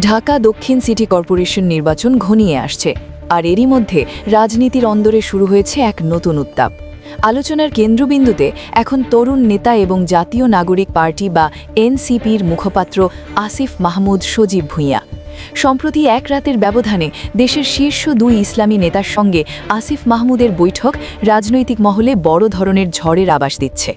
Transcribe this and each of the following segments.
ঢাকা দক্ষিণ city corporation নির্বাচন ঘনিয়ে আসছে, আর এরই মধ্যে রাজনীতির অন্দরে শুরু হয়েছে এক নতুন উত্তাপ। আলোচনার কেন্দ্রবিন্দুতে এখন তরুণ নেতা এবং জাতীয় নাগরিক পার্টি বা এনসিপির মুখপাত্র আসিফ মাহমুদ সজীব ভুঁইয়া। সম্প্রতি এক রাতের ব্যবধানে দেশের শীর্ষ দুই ইসলামী নেতার সঙ্গে আসিফ মাহমুদের বৈঠক রাজনৈতিক মহলে বড় ধরনের ঝড়ের আভাস দিচ্ছে।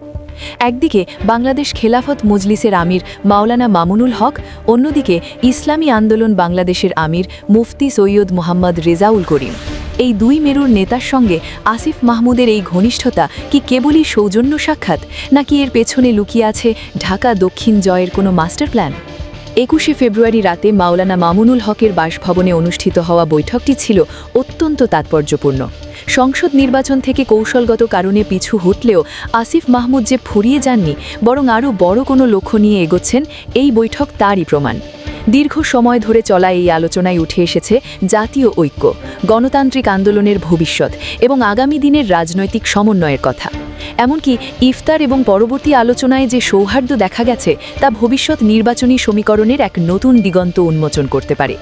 একদিকে বাংলাদেশ খেলাফত মজলিসের আমির মাওলানা মামুনুল হক, অন্যদিকে ইসলামী আন্দোলন বাংলাদেশের আমির মুফতি সৈয়দ মোহাম্মদ রেজাউল করিম। এই দুই মেরুর নেতার সঙ্গে আসিফ মাহমুদের এই ঘনিষ্ঠতা কি কেবলই সৌজন্য সাক্ষাৎ, নাকি এর পেছনে লুকিয়ে আছে ঢাকা দক্ষিণ জয়ের কোনো মাস্টার প্ল্যান? 21শে ফেব্রুয়ারি রাতে মাওলানা মামুনুল হকের বাসভবনে অনুষ্ঠিত হওয়া বৈঠকটি ছিল অত্যন্ত তাৎপর্যপূর্ণ। সংসদ নির্বাচন থেকে কৌশলগত কারণে পিছু হটলেও আসিফ মাহমুদ যে ফুরিয়ে যাননি, বরং আরও বড় কোনো লক্ষ্য নিয়ে এগোচ্ছেন, এই বৈঠক তারই প্রমাণ। দীর্ঘ সময় ধরে চলা এই আলোচনায় উঠে এসেছে জাতীয় ঐক্য, গণতান্ত্রিক আন্দোলনের ভবিষ্যৎ এবং আগামী দিনের রাজনৈতিক সমন্বয়ের কথা। এমনকি ইফতার এবং পরবর্তী আলোচনায় যে সৌহার্দ্য দেখা গেছে, তা ভবিষ্যৎ নির্বাচনী সমীকরণের এক নতুন দিগন্ত উন্মোচন করতে পারে।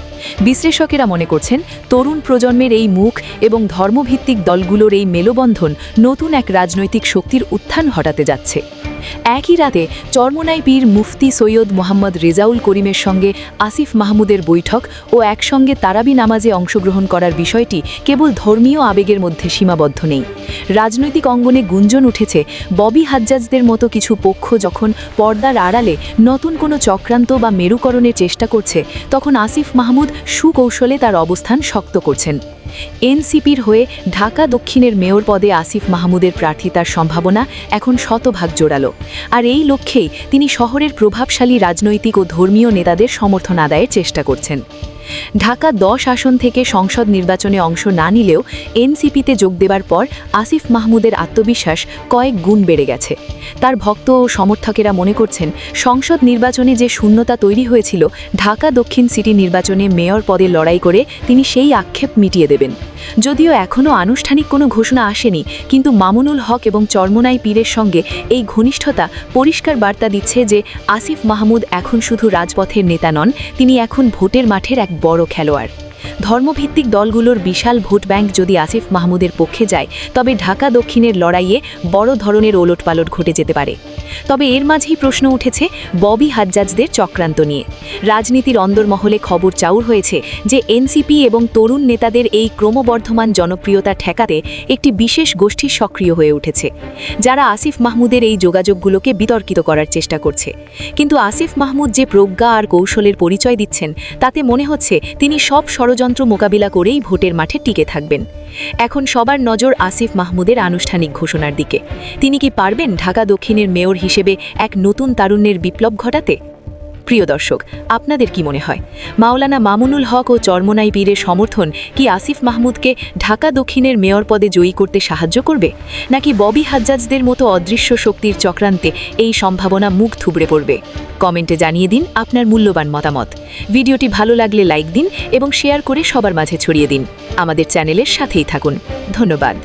বিশ্লেষকেরা মনে করছেন, তরুণ প্রজন্মের এই মুখ এবং ধর্মভিত্তিক দলগুলোর এই মেলবন্ধন নতুন এক রাজনৈতিক শক্তির উত্থান ঘটাতে যাচ্ছে। একই রাতে চরমোনাই পীর মুফতি সৈয়দ মোহাম্মদ রেজাউল করিমের সঙ্গে আসিফ মাহমুদের বৈঠক ও একসঙ্গে তারাবি নামাজে অংশগ্রহণ করার বিষয়টি কেবল ধর্মীয় আবেগের মধ্যে সীমাবদ্ধ নেই। রাজনৈতিক অঙ্গনে গুঞ্জন উঠেছে, ববি হাজ্জাজদের মতো কিছু পক্ষ যখন পর্দার আড়ালে নতুন কোনো চক্রান্ত বা মেরুকরণের চেষ্টা করছে, তখন আসিফ মাহমুদ সুকৌশলে তার অবস্থান শক্ত করছেন। এনসিপির হয়ে ঢাকা দক্ষিণের মেয়র পদে আসিফ মাহমুদের প্রার্থিতার সম্ভাবনা এখন শতভাগ জোরালো, আর এই লক্ষ্যেই তিনি শহরের প্রভাবশালী রাজনৈতিক ও ধর্মীয় নেতাদের সমর্থন আদায়ের চেষ্টা করছেন। ঢাকা 10 আসন থেকে সংসদ নির্বাচনে অংশ না নিলেও এনসিপিতে যোগ দেবার পর আসিফ মাহমুদের আত্মবিশ্বাস কয়েক গুণ বেড়ে গেছে। তার ভক্ত ও সমর্থকেরা মনে করছেন, সংসদ নির্বাচনে যে শূন্যতা তৈরি হয়েছিল, ঢাকা দক্ষিণ সিটি নির্বাচনে মেয়র পদে লড়াই করে তিনি সেই আক্ষেপ মিটিয়ে দেবেন। যদিও এখনও আনুষ্ঠানিক কোনো ঘোষণা আসেনি, কিন্তু মামুনুল হক এবং চরমোনাই পীরের সঙ্গে এই ঘনিষ্ঠতা পরিষ্কার বার্তা দিচ্ছে যে আসিফ মাহমুদ এখন শুধু রাজপথের নেতা নন, তিনি এখন ভোটের মাঠের এক বড় খেলোয়াড়। ধর্মভিত্তিক দলগুলোর বিশাল ভোট ব্যাংক যদি আসিফ মাহমুদের পক্ষে যায়, তবে ঢাকা দক্ষিণের লড়াইয়ে বড় ধরনের ওলটপালট ঘটে যেতে পারে। তবে এর মাঝেই প্রশ্ন উঠেছে ববি হাজ্জাজদের চক্রান্ত নিয়ে। রাজনীতির অন্দরমহলে খবর চাউর হয়েছে যে এনসিপি এবং তরুণ নেতাদের এই ক্রমবর্ধমান জনপ্রিয়তা ঠেকাতে একটি বিশেষ গোষ্ঠী সক্রিয় হয়ে উঠেছে, যারা আসিফ মাহমুদের এই যোগাযোগগুলোকে বিতর্কিত করার চেষ্টা করছে। কিন্তু আসিফ মাহমুদ যে প্রজ্ঞা আর কৌশলের পরিচয় দিচ্ছেন, তাতে মনে হচ্ছে তিনি সব ষড়যন্ত্র মোকাবিলা করেই ভোটের মাঠে টিকে থাকবেন। এখন সবার নজর আসিফ মাহমুদের আনুষ্ঠানিক ঘোষণার দিকে। তিনি কি পারবেন ঢাকা দক্ষিণের মেয়র হিসেবে এক নতুন তারুণ্যের বিপ্লব ঘটাতে? প্রিয় দর্শক, আপনাদের কি মনে হয়, মাওলানা মামুনুল হক ও চরমোনাই পীরের সমর্থন কি আসিফ মাহমুদকে ঢাকা দক্ষিণের মেয়র পদে জয়ী করতে সাহায্য করবে, নাকি ববি হাজ্জাজদের মতো অদৃশ্য শক্তির চক্রান্তে এই সম্ভাবনা মুখ থুবড়ে পড়বে? কমেন্টে জানিয়ে দিন আপনার মূল্যবান মতামত। ভিডিওটি ভালো লাগলে লাইক দিন এবং শেয়ার করে সবার মাঝে ছড়িয়ে দিন। আমাদের চ্যানেলের সাথেই থাকুন। ধন্যবাদ।